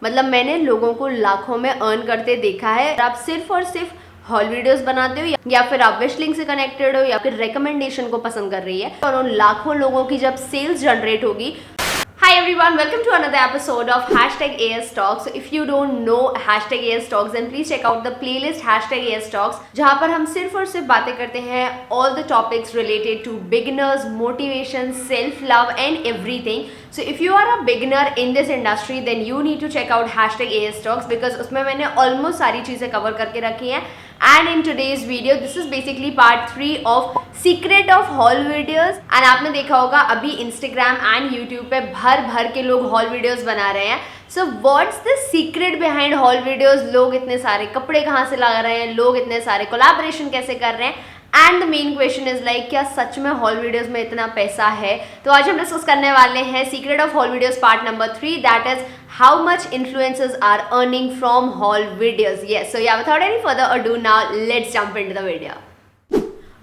मतलब मैंने लोगों को लाखों में अर्न करते देखा है। आप सिर्फ और सिर्फ हॉल वीडियोस बनाते हो या फिर आप विश लिंक से कनेक्टेड हो या फिर रिकमेंडेशन को पसंद कर रही है और उन लाखों लोगों की जब सेल्स जनरेट होगी। Hi everyone, welcome to another episode of #AS Talks. So if you don't know #AS Talks, then please check out the playlist #AS Talks, जहाँ पर हम सिर्फ और सिर्फ बातें करते हैं all the topics related to beginners, motivation, self-love and everything. So if you are a beginner in this industry, then you need to check out #AS Talks because उसमें मैंने almost सारी चीज़ें कवर करके रखी हैं. And in today's video, this is basically part 3 of secret of haul videos. And आपने देखा होगा अभी Instagram and YouTube पे भर भर के लोग haul videos बना रहे हैं. So what's the secret behind haul videos? लोग इतने सारे कपड़े कहाँ से ला रहे हैं, लोग इतने सारे कोलैबोरेशन कैसे कर रहे हैं, and the main question is like क्या सच में हॉल वीडियोस में इतना पैसा है? तो आज हम डिस्कस करने वाले हैं secret of haul videos part number 3, that is how much influencers are earning from haul videos. Yes, so yeah without any further ado now let's jump into the video.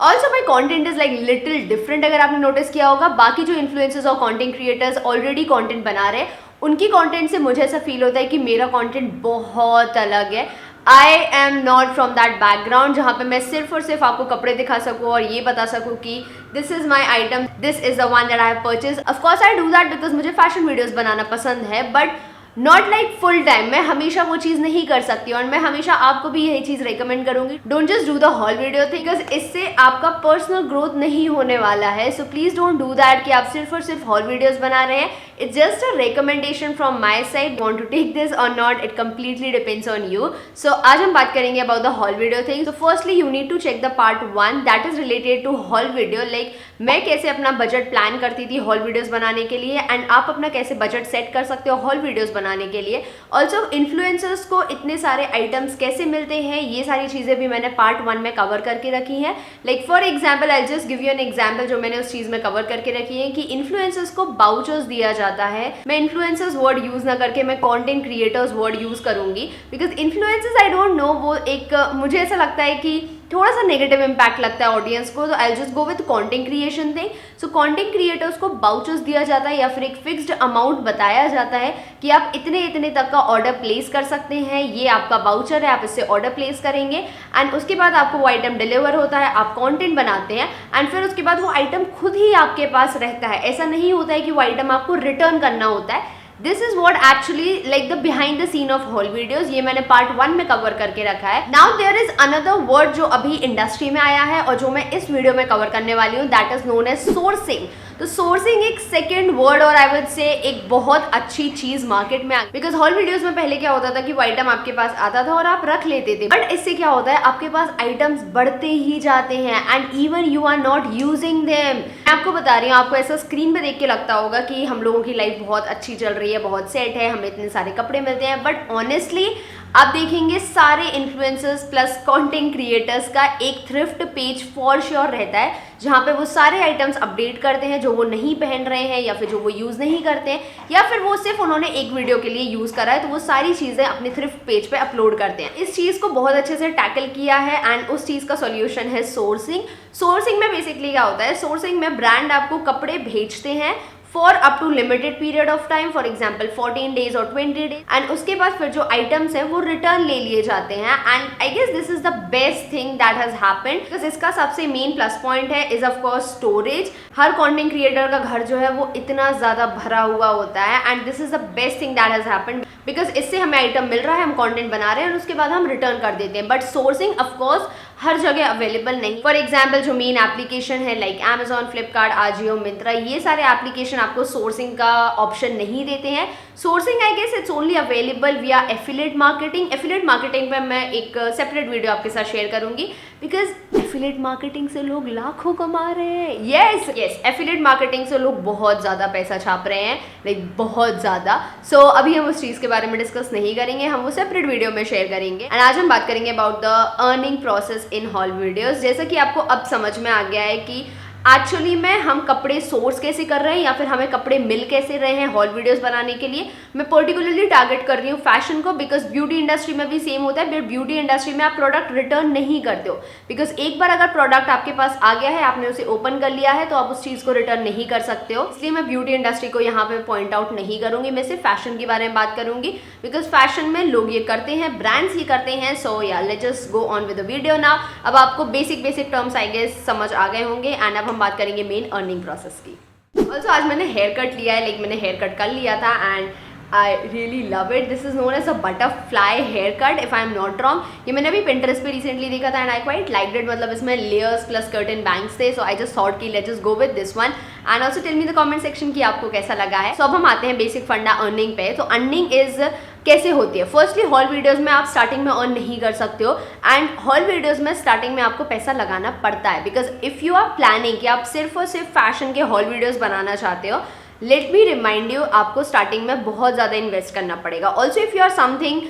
Also my content is like little different. अगर आपने notice किया होगा, बाकी जो influencers और content creators already content बना रहे हैं, उनकी कॉन्टेंट से मुझे ऐसा फील होता है कि मेरा कॉन्टेंट बहुत अलग है. I am not from that background जहाँ पे मैं सिर्फ और सिर्फ आपको कपड़े दिखा सकूँ और ये बता सकूँ कि this is my item, this is the one that I have purchase. Of course I do that because मुझे फैशन वीडियोज़ बनाना पसंद है, but not like full time. मैं हमेशा वो चीज़ नहीं कर सकती और मैं हमेशा आपको भी यही चीज़ रिकमेंड करूंगी. Don't just do the hall video thing because इससे आपका पर्सनल ग्रोथ नहीं होने वाला है. So please don't do that कि आप सिर्फ और सिर्फ हॉल वीडियोज़ बना रहे हैं. It's just a recommendation from my side. Want to take this or not? It completely depends on you. So आज हम बात करेंगे about the haul video thing. So firstly you need to check the part 1 that is related to haul video. Like मैं कैसे अपना budget plan करती थी hall videos बनाने के लिए एंड आप अपना कैसे बजट सेट कर सकते हो हॉल वीडियोस बनाने के लिए. ऑल्सो इन्फ्लुएंसर्स को इतने सारे आइटम्स कैसे मिलते हैं, ये सारी चीज़ें भी मैंने पार्ट 1 में कवर करके रखी हैं. Like for example I just give you an example जो मैंने उस चीज़ में कवर करके रखी है कि इन्फ्लुएंसर्स को बाउचर्स दिया जाता है. मैं इन्फ्लुएंसर्स वर्ड यूज ना करके मैं कंटेंट क्रिएटर्स वर्ड यूज करूंगी because influencers I don't know, वो एक मुझे ऐसा लगता है कि थोड़ा सा नेगेटिव इम्पैक्ट लगता है ऑडियंस को. तो I just go with content creation thing. So content creators को बाउचर्स दिया जाता है या फिर एक फिक्स्ड अमाउंट बताया जाता है कि आप इतने इतने तक का ऑर्डर प्लेस कर सकते हैं, ये आपका बाउचर है, आप इससे ऑर्डर प्लेस करेंगे एंड उसके बाद आपको वो आइटम डिलीवर होता है, आप कंटेंट बनाते हैं एंड फिर उसके बाद वो आइटम खुद ही आपके पास रहता है. ऐसा नहीं होता है कि वो आइटम आपको रिटर्न करना होता है. This is what actually like the behind the scene of haul videos. ये मैंने पार्ट 1 में कवर करके रखा है. Now there is another word जो अभी इंडस्ट्री में आया है और जो मैं इस वीडियो में कवर करने वाली हूँ, that is known as sourcing. तो सोर्सिंग एक सेकेंड वर्ड और आई वुड से एक बहुत अच्छी चीज मार्केट में आ गई. बिकॉज हॉल वीडियोस में पहले क्या होता था कि वो आइटम आपके पास आता था और आप रख लेते थे, बट इससे क्या होता है आपके पास आइटम्स बढ़ते ही जाते हैं and even you are not using them. मैं आपको बता रही हूँ, आपको ऐसा स्क्रीन पे देख के लगता होगा कि हम लोगों की लाइफ बहुत अच्छी चल रही है, बहुत सेट है, हमें इतने सारे कपड़े मिलते हैं, बट ऑनेस्टली आप देखेंगे सारे इन्फ्लुएंसर्स प्लस कंटेंट क्रिएटर्स का एक थ्रिफ्ट पेज फॉर श्योर रहता है जहाँ पे वो सारे आइटम्स अपडेट करते हैं जो वो नहीं पहन रहे हैं या फिर जो वो यूज़ नहीं करते हैं या फिर वो सिर्फ उन्होंने एक वीडियो के लिए यूज़ करा है, तो वो सारी चीज़ें अपने थ्रिफ्ट पेज पे अपलोड करते हैं. इस चीज़ को बहुत अच्छे से टैकल किया है एंड उस चीज़ का सॉल्यूशन है सोर्सिंग. सोर्सिंग में बेसिकली क्या होता है, सोर्सिंग में ब्रांड आपको कपड़े भेजते हैं for up to limited period of time, for example 14 days और 20 डेज एंड उसके बाद फिर जो आइटम्स हैं वो रिटर्न ले लिए जाते हैं. And I guess this is the best thing that has happened because इसका सबसे मेन प्लस पॉइंट है इज ऑफ कोर्स स्टोरेज. हर कंटेंट क्रिएटर का घर जो है वो इतना ज़्यादा भरा हुआ होता है and this is the best thing that has happened because इससे हमें आइटम मिल रहा है, हम कंटेंट बना रहे हैं और उसके बाद हम रिटर्न कर देते हैं. बट सोर्सिंग ऑफकोर्स हर जगह अवेलेबल नहीं. फॉर एग्जाम्पल जो मेन एप्लीकेशन है लाइक Amazon, फ्लिपकार्ट, आजियो, मिंत्रा, ये सारे एप्लीकेशन आपको सोर्सिंग का ऑप्शन नहीं देते हैं. Sourcing I guess it's only available via affiliate marketing. Affiliate marketing पे मैं एक सेपरेट वीडियो आपके साथ शेयर करूंगी बिकॉज एफिलिएट मार्केटिंग से लोग लाखों कमा रहे हैं. यस यस, एफिलिएट मार्केटिंग से लोग बहुत ज़्यादा पैसा छाप रहे हैं, लाइक बहुत ज़्यादा. सो अभी हम उस चीज़ के बारे में डिस्कस नहीं करेंगे, हम वो सेपरेट वीडियो में शेयर करेंगे. एंड आज हम बात करेंगे about the earning process in hall videos. जैसा कि आपको अब समझ में आ गया है कि एक्चुअली में हम कपड़े सोर्स कैसे कर रहे हैं या फिर हमें कपड़े मिल कैसे रहे हैं हॉल वीडियोस बनाने के लिए। मैं पर्टिकुलरली टारगेट कर रही हूँ फैशन को, बिकॉज ब्यूटी इंडस्ट्री में भी सेम होता है, बट ब्यूटी इंडस्ट्री में आप प्रोडक्ट रिटर्न नहीं करते हो, बिकॉज एक बार अगर प्रोडक्ट आपके पास आ गया है, आपने उसे ओपन कर लिया है, तो आप उस चीज को रिटर्न नहीं कर सकते हो। इसलिए मैं ब्यूटी इंडस्ट्री को यहाँ पे पॉइंट आउट नहीं करूंगी, मैं सिर्फ फैशन के बारे में बात करूंगी, बिकॉज फैशन में लोग ये करते हैं, ब्रांड्स ये करते हैं। सो या let's just go on with the video now. अब आपको बेसिक टर्म्स आई गेस समझ आ गए होंगे, एंड अब हम बात करेंगे मेन अर्निंग प्रोसेस की। ऑल्सो आज मैंने हेयर कट लिया है, लाइक मैंने हेयर कट कर लिया था and I really love it. This is known as a butterfly haircut if I am not wrong. ये मैंने अभी Pinterest पे recently देखा था and I quite liked it. मतलब इसमें layers plus curtain bangs थे, so I just thought कि let's just go with this one. And also tell me the comment section कि आपको कैसा लगा है। So अब हम आते हैं बेसिक फंडा अर्निंग पे। तो अर्निंग इज कैसे होती है? फर्स्टली हॉल वीडियोस में आप स्टार्टिंग में अर्न नहीं कर सकते हो, एंड हॉल वीडियोस में स्टार्टिंग में आपको पैसा लगाना पड़ता है, because if you are planning कि आप सिर्फ और सिर्फ फैशन के हॉल वीडियोस बनाना चाहते हो, लेट मी रिमाइंड यू, आपको स्टार्टिंग में बहुत ज़्यादा इन्वेस्ट करना पड़ेगा। Also if you are something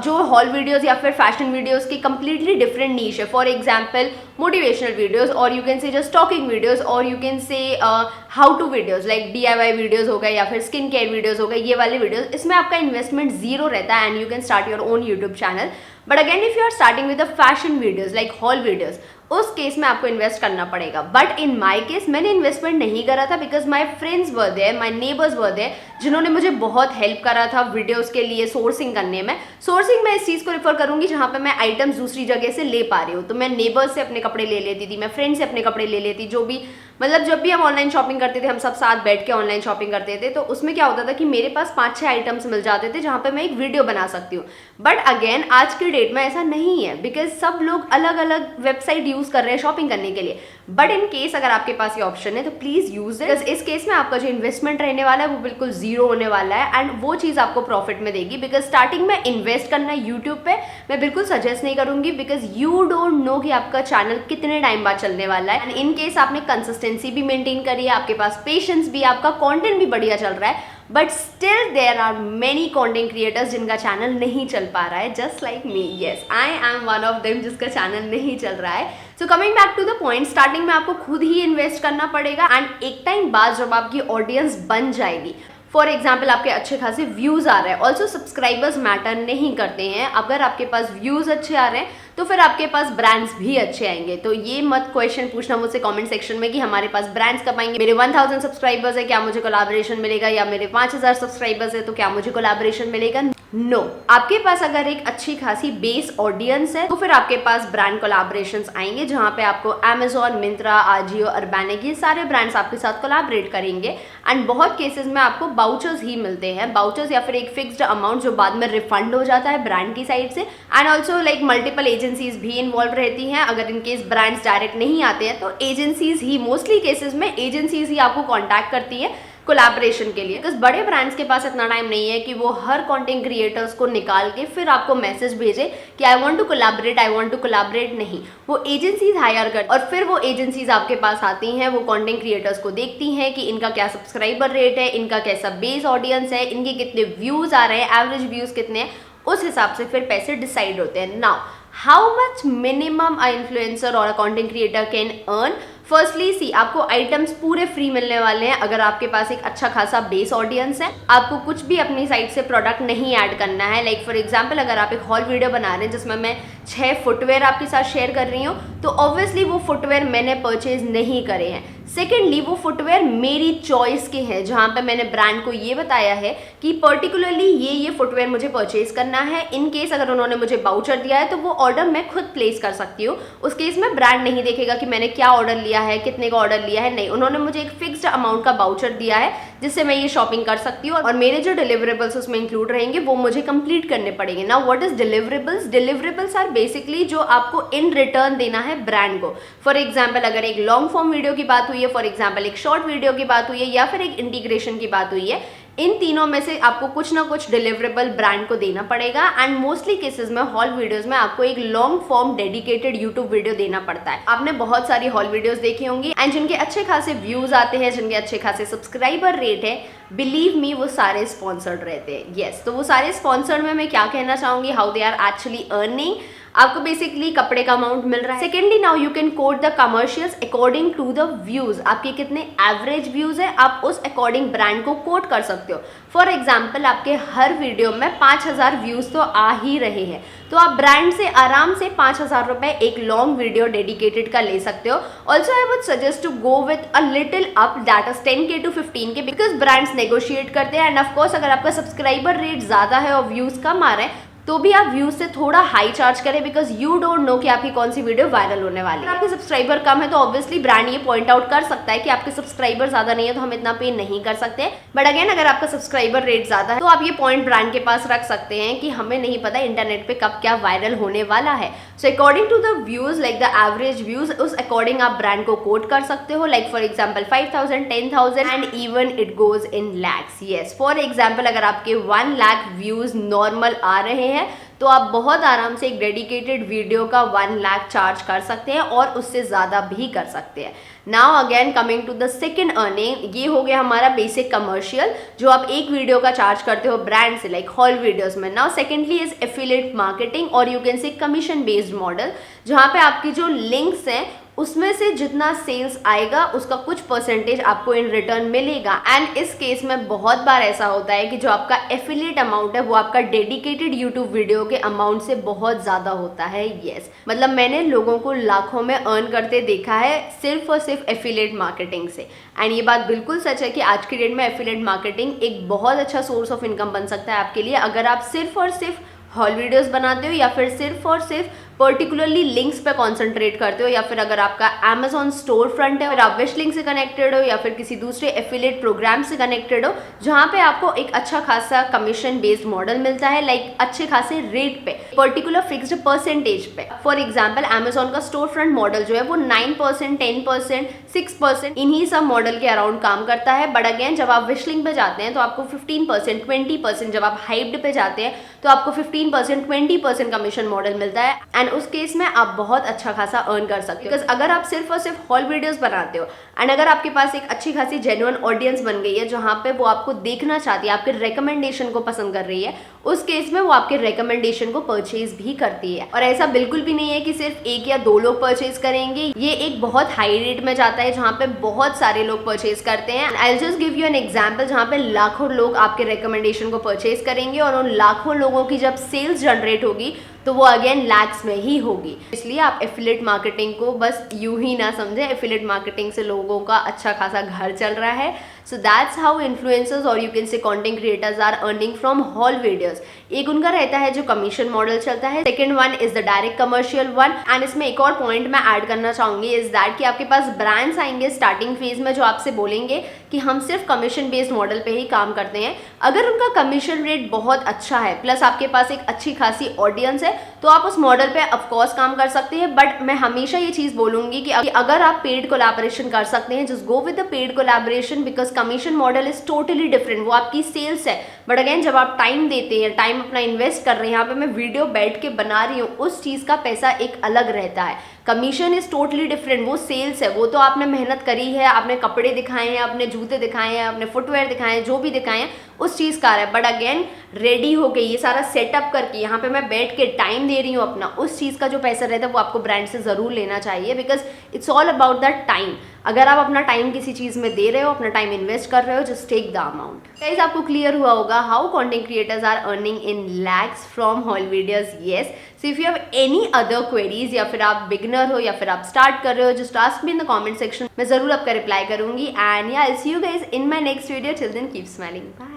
जो हॉल वीडियोज़ या फिर फैशन वीडियोज़ की कंप्लीटली डिफरेंट नीश है, फॉर एग्जाम्पल मोटिवेशनल वीडियोज़, और you can say just talking videos, और you can say how to videos like DIY videos हो गए या फिर स्किन केयर वीडियोज़ हो गए, ये वाले वीडियोज़, इसमें आपका इन्वेस्टमेंट जीरो रहता है and you can start your own YouTube channel. But again if you are starting with the fashion videos like haul videos, उस केस में आपको इन्वेस्ट करना पड़ेगा। बट इन माई केस मैंने इन्वेस्टमेंट नहीं करा था, because my friends were there, my neighbours were there, जिन्होंने मुझे बहुत हेल्प करा था वीडियोस के लिए सोर्सिंग करने में। सोर्सिंग मैं इस चीज़ को रेफर करूंगी जहाँ पे मैं आइटम्स दूसरी जगह से ले पा रही हूँ। तो मैं नेबर्स से अपने कपड़े ले लेती थी, मैं फ्रेंड्स से अपने कपड़े ले लेती, जो भी मतलब जब भी हम ऑनलाइन शॉपिंग करते थे, हम सब साथ बैठ के ऑनलाइन शॉपिंग करते थे, तो उसमें क्या होता था कि मेरे पास 5-6 आइटम्स मिल जाते थे जहाँ पे मैं एक वीडियो बना सकती हूँ। बट अगेन आज की डेट में ऐसा नहीं है, बिकॉज सब लोग अलग अलग वेबसाइट यूज कर रहे हैं शॉपिंग करने के लिए। बट इन केस अगर आपके पास ये ऑप्शन है तो प्लीज यूज इट। इस केस में आपका जो इन्वेस्टमेंट रहने वाला है वो बिल्कुल जीरो होने वाला है, एंड वो चीज आपको प्रॉफिट में देगी। बिकॉज स्टार्टिंग में इन्वेस्ट करना यूट्यूब पे मैं बिल्कुल सजेस्ट नहीं करूंगी, बिकॉज यू डोंट नो कि आपका चैनल कितने टाइम बाद चलने वाला है। एंड इन केस आपने कंसिस्टेंसी भी मेंटेन करी है, आपके पास पेशेंस भी, आपका कंटेंट भी बढ़िया चल रहा है, but still there are many content creators जिनका चैनल नहीं चल पा रहा है, just like me. Yes, I am one of them जिसका चैनल नहीं चल रहा है। So coming back to the point, starting में आपको खुद ही इन्वेस्ट करना पड़ेगा, एंड एक टाइम बाद जब आपकी ऑडियंस बन जाएगी, फॉर एग्जाम्पल आपके अच्छे खासे व्यूज आ रहे हैं, ऑल्सो सब्सक्राइबर्स मैटर नहीं करते हैं, अगर आपके पास व्यूज अच्छे आ रहे हैं तो फिर आपके पास ब्रांड्स भी अच्छे आएंगे। तो ये मत क्वेश्चन पूछना मुझसे कमेंट सेक्शन में कि हमारे पास ब्रांड्स कब आएंगे, मेरे 1000 सब्सक्राइबर्स है क्या मुझे कोलैबोरेशन मिलेगा, या मेरे 5000 सब्सक्राइबर्स है तो क्या मुझे कोलैबोरेशन मिलेगा। नो, आपके पास अगर एक अच्छी खासी बेस ऑडियंस है तो फिर आपके पास ब्रांड कोलैबोरेशंस आएंगे, जहां पे आपको Amazon, मिंत्रा, आजियो, अर्बैनिक, ये सारे ब्रांड्स आपके साथ कोलैबोरेट करेंगे, एंड बहुत केसेस में आपको बाउचर्स ही मिलते हैं, बाउचर्स या फिर एक फिक्स्ड अमाउंट जो बाद में रिफंड हो जाता है ब्रांड की साइड से। And also like multiple agencies भी इन्वॉल्व रहती हैं, अगर इन केस ब्रांड्स डायरेक्ट नहीं आते हैं तो एजेंसीज ही, मोस्टली केसेस में एजेंसीज ही आपको कॉन्टैक्ट करती है कोलैबोरेशन के लिए, बिकॉज बड़े ब्रांड्स के पास इतना टाइम नहीं है कि वो हर कंटेंट क्रिएटर्स को निकाल के फिर आपको मैसेज भेजे कि I want to collaborate, I want to collaborate. नहीं, वो एजेंसीज हायर कर, और फिर वो एजेंसीज आपके पास आती हैं, वो कंटेंट क्रिएटर्स को देखती हैं कि इनका क्या सब्सक्राइबर रेट है, इनका कैसा बेस ऑडियंस है, इनके कितने व्यूज आ रहे हैं, एवरेज व्यूज कितने हैं, उस हिसाब से फिर पैसे डिसाइड होते हैं। Now how much minimum a influencer और a content creator can earn? Firstly see, आपको आइटम्स पूरे फ्री मिलने वाले हैं अगर आपके पास एक अच्छा खासा बेस ऑडियंस है। आपको कुछ भी अपनी साइड से प्रोडक्ट नहीं ऐड करना है। लाइक फॉर एग्जांपल अगर आप एक हॉल वीडियो बना रहे हैं जिसमें मैं 6 फुटवेयर आपके साथ शेयर कर रही हूँ, तो ऑब्वियसली वो फुटवेयर मैंने परचेज नहीं करे हैं। सेकेंडली, वो फुटवेयर मेरी चॉइस के हैं, जहाँ पे मैंने ब्रांड को ये बताया है कि पर्टिकुलरली ये फुटवेयर मुझे परचेज करना है। इन केस अगर उन्होंने मुझे बाउचर दिया है तो वो ऑर्डर मैं खुद प्लेस कर सकती हूँ। उस केस में ब्रांड नहीं देखेगा कि मैंने क्या ऑर्डर लिया है, कितने का ऑर्डर लिया है, नहीं, उन्होंने मुझे एक फिक्स्ड अमाउंट का बाउचर दिया है जिससे मैं ये शॉपिंग कर सकती हूँ, और मेरे जो डिलीवरेबल्स उसमें इंक्लूड रहेंगे वो मुझे कंप्लीट करने पड़ेंगे। Now what is deliverables? Deliverables are basically जो आपको इन रिटर्न देना है ब्रांड को। फॉर एग्जाम्पल अगर एक लॉन्ग फॉर्म वीडियो की बात हुई है, फॉर एग्जाम्पल एक शॉर्ट वीडियो की बात हुई है, या फिर एक इंटीग्रेशन की बात हुई है, इन तीनों में से आपको कुछ ना कुछ डिलीवरेबल ब्रांड को देना पड़ेगा। एंड मोस्टली केसेस में हॉल वीडियोस में आपको एक long form dedicated YouTube video देना पड़ता है। आपने बहुत सारी हॉल वीडियोस देखी होंगी, एंड जिनके अच्छे खासे व्यूज आते हैं, जिनके अच्छे खासे सब्सक्राइबर रेट है, बिलीव मी वो सारे स्पॉन्सर्ड रहते हैं। यस, तो वो सारे स्पॉन्सर्ड में मैं क्या कहना चाहूंगी, how they are actually earning. आपको बेसिकली कपड़े का अमाउंट मिल रहा है। Secondly now you can quote the commercials according to the views, आपके कितने एवरेज व्यूज है आप उस अकॉर्डिंग ब्रांड को कोट कर सकते हो। फॉर एग्जाम्पल आपके हर वीडियो में 5000 व्यूज तो आ ही रहे हैं, तो आप ब्रांड से आराम से 5000 रुपए एक लॉन्ग वीडियो डेडिकेटेड का ले सकते हो। Also I would suggest to go with a little up, that is 10K to 15K, because brands negotiate करते हैं। एंड ऑफकोर्स अगर आपका सब्सक्राइबर रेट ज्यादा है और व्यूज कम आ रहे हैं तो भी आप व्यूज से थोड़ा हाई चार्ज करें, बिकॉज यू डोंट नो कि आपकी कौन सी वीडियो वायरल होने वाली है। अगर आपके सब्सक्राइबर कम है तो ऑब्वियसली ब्रांड ये पॉइंट आउट कर सकता है कि आपके सब्सक्राइबर ज्यादा नहीं है तो हम इतना पे नहीं कर सकते। बट अगेन अगर आपका सब्सक्राइबर रेट ज्यादा है तो आप ये पॉइंट ब्रांड के पास रख सकते हैं कि हमें नहीं पता इंटरनेट पे कब क्या वायरल होने वाला है। So according to the views, like the average views, उस अकॉर्डिंग आप ब्रांड को कोट कर सकते हो। Like for example 5000, 10,000 and even it goes in lakhs. Yes, for example अगर आपके 1 लाख व्यूज नॉर्मल आ रहे हैं तो आप बहुत आराम से एक डेडिकेटेड वीडियो का 1 लाख चार्ज कर सकते हैं और उससे ज़्यादा भी कर सकते हैं। Now again coming to the second earning, ये हो गया हमारा बेसिक कमर्शियल जो आप एक वीडियो का चार्ज करते हो ब्रांड से, लाइक हॉल वीडियोस में। Now secondly is affiliate marketing और you can say commission based model, जहाँ पे आपकी जो लिंक्स हैं उसमें से जितना सेल्स आएगा उसका कुछ परसेंटेज आपको इन रिटर्न मिलेगा। एंड इस केस में बहुत बार ऐसा होता है कि जो आपका एफिलिएट अमाउंट है वो आपका डेडिकेटेड यूट्यूब वीडियो के अमाउंट से बहुत ज्यादा होता है। यस, मतलब मैंने लोगों को लाखों में अर्न करते देखा है सिर्फ और सिर्फ एफिलिएट मार्केटिंग से। एंड ये बात बिल्कुल सच है कि आज की डेट में एफिलिएट मार्केटिंग एक बहुत अच्छा सोर्स ऑफ इनकम बन सकता है आपके लिए, अगर आप सिर्फ और सिर्फ हॉल वीडियोस बनाते हो या फिर सिर्फ और सिर्फ पर्टिकुलरली लिंक्स पे कॉन्सेंट्रेट करते हो, या फिर अगर आपका Amazon स्टोर फ्रंट है और आप विश लिंक से कनेक्टेड हो या फिर किसी दूसरे एफिलिएट प्रोग्राम से कनेक्टेड हो जहां पे आपको एक अच्छा खासा कमीशन बेस्ड मॉडल मिलता है, लाइक अच्छे खासे रेट पे, पर्टिकुलर फिक्स्ड परसेंटेज पे। फॉर एग्जाम्पल Amazon का स्टोर फ्रंट मॉडल जो है वो 9%, 10%, 6% इन्हीं सब मॉडल के अराउंड काम करता है। बट अगेन जब आप विश लिंक पे जाते हैं तो आपको 15%, 20%, जब आप हाइप्ड पे जाते हैं तो आपको 15%, 20% कमीशन मॉडल मिलता है। एंड उस केस में आप बहुत अच्छा खासा अर्न कर सकते हो, बिकॉज अगर आप सिर्फ और सिर्फ हॉल वीडियोस बनाते हो एंड अगर आपके पास एक अच्छी खासी जेन्युइन ऑडियंस बन गई है जहां पे वो आपको देखना चाहती है, आपके रिकमेंडेशन को पसंद कर रही है, उस केस में वो आपके रिकमेंडेशन को परचेज भी करती है। और ऐसा बिल्कुल भी नहीं है कि सिर्फ एक या दो लोग परचेज करेंगे, ये एक बहुत हाई रेट में जाता है जहां पे बहुत सारे लोग परचेज करते हैं। I will just give you an example जहां पे लाखों लोग आपके रिकमेंडेशन को परचेज करेंगे और उन लाखों लोगों की जब सेल्स जनरेट होगी तो वो अगेन लैक्स में ही होगी। इसलिए आप एफिलिएट मार्केटिंग को बस यूं ही ना समझे, एफिलिएट मार्केटिंग से लोगों का अच्छा खासा घर चल रहा है। सो दैट्स हाउ इन्फ्लुएंसर्स और you can say content creators are earning from haul videos. एक उनका रहता है जो कमीशन मॉडल चलता है, second one is the direct commercial one. And इसमें एक और पॉइंट मैं ऐड करना चाहूंगी इज दैट कि आपके पास ब्रांड्स आएंगे स्टार्टिंग फेज में जो आपसे बोलेंगे कि हम सिर्फ कमीशन बेस्ड मॉडल पे ही काम करते हैं। अगर उनका कमीशन रेट बहुत अच्छा है प्लस आपके पास एक अच्छी खासी ऑडियंस है तो आप उस मॉडल पे ऑफकोर्स काम कर सकते हैं। बट मैं हमेशा ये चीज बोलूंगी कि अगर आप पेड कोलैबोरेशन कर सकते हैं, just go with the paid collaboration, because commission model is totally different, वो आपकी सेल्स है। बट अगेन जब आप टाइम देते हैं, टाइम अपना इन्वेस्ट कर रहे हैं, यहाँ पे मैं वीडियो बैठ के बना रही हूँ, उस चीज का पैसा एक अलग रहता है। कमीशन इज टोटली डिफरेंट, वो सेल्स है, वो तो आपने मेहनत करी है, आपने कपड़े दिखाए हैं, अपने जूते दिखाए हैं, अपने फुटवेयर दिखाए हैं, जो भी दिखाए हैं उस चीज़ का है। बट अगेन रेडी हो गई ये सारा सेटअप करके यहाँ पे मैं बैठ के टाइम दे रही हूँ अपना, उस चीज़ का जो पैसा रहता है वो आपको ब्रांड से ज़रूर लेना चाहिए, because it's all about the time. अगर आप अपना टाइम किसी चीज़ में दे रहे हो, अपना टाइम इन्वेस्ट कर रहे हो, just take the amount. Guys आपको क्लियर हुआ होगा how content creators are earning in lakhs from haul videos. Yes, so if you have any other queries या फिर आप बिगनर हो या फिर आप स्टार्ट कर रहे हो, just ask me in the comment section, मैं जरूर आपका रिप्लाई करूंगी। And yeah I see you guys in my next video, till then keep smiling, bye.